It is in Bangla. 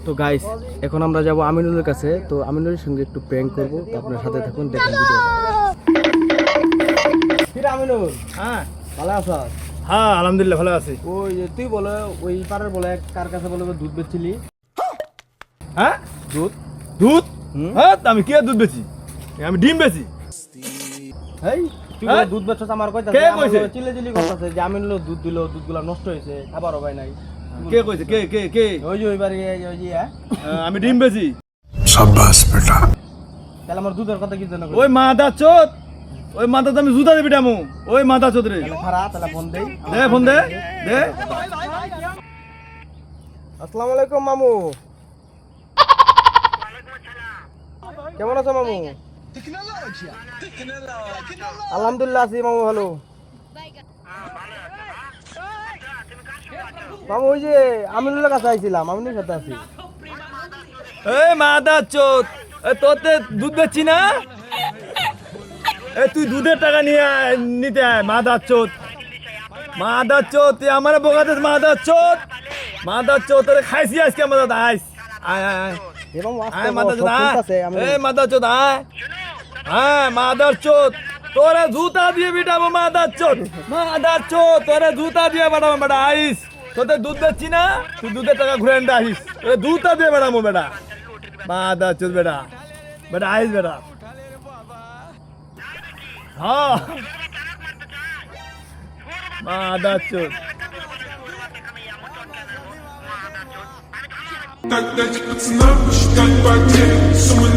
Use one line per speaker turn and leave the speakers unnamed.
তো গাইস এখন আমরা যাব আমিনুলের কাছে। তো আমিনুলের সঙ্গে একটু প্র্যাঙ্ক করব, তো আপনার সাথে থাকুন, দেখুন ভিডিও। কি রে আমিনুল,
হ্যাঁ
ভালো আছিস?
হ্যাঁ আলহামদুলিল্লাহ ভালো আছি।
ওই যে তুই বলে ওই পাড়ার বলে কার কাছে বলে দুধ বেচছিলি?
হ্যাঁ
দুধ?
দুধ?
হুম?
হ্যাঁ আমি কি আর দুধ বেচি, আমি ডিম বেচি।
হেই তুই
হ্যাঁ?
বলে দুধ বেচছ, আমার কইতাছে
কে কইছে?
চিল্লে চিল্লি করতেছে যে আমিনুল দুধ দিল, দুধগুলো নষ্ট হয়েছে, খাবার হবে নাই।
কে কইছে? কে কে কে?
ওই যে ওই বাড়ি ওই যে
আমি ডিম বেচি।
शाबाश बेटा।
তাহলে আমার দুধের কথা কি জানো?
ওই মাদা চোদ, ওই মাদা আমি জুতা দিবি ডামু, ওই মাদা চোদ রে।
খারাপ, তাহলে ফোন দেই।
দে ফোন দে দে।
আসসালামু আলাইকুম মামু। কেমন আছো মামু? আলহামদুলিল্লাহ আছি মামু, ভালো। মামু ওই যে আমিনুলের কাছে আইছিলাম, আমিনুলের সাথে আছি।
এই মাদা চোদ, তোতে দুধ বেচছি না? তুই দুধের টাকা নিতে আয় মাদা চোদ। মাদা চোদ তুই আমার বোকাতে, মাদা চোদ, মাদা চোদ তোরে খাইছি আজকে আমার দাদা। আইস আয় আয় আয়
এ মামু আস্তে
আয় মাদা
বলো,
চোদ
সব শুনতাছে, আমি
আয়। মাদা চোদ আয়। হ্যাঁ মাদার চোদ তোরে জুতা দিয়ে বিটাবো, মাদার চোদ, মাদার চোদ তোরে জুতা দিয়ে বাড়াবো বেটা। আইস তোদের দুধ বেচছি না, তুই দুধের টাকা ঘুরে আনতে আইস, তোরে জুতা দিয়ে বাড়াবো বেটা। মাদার চোদ বেটা, বেটা আইস বেটা। হ্যাঁ মাদার চোদ।
Так дать пацанам посчитать потери, суммы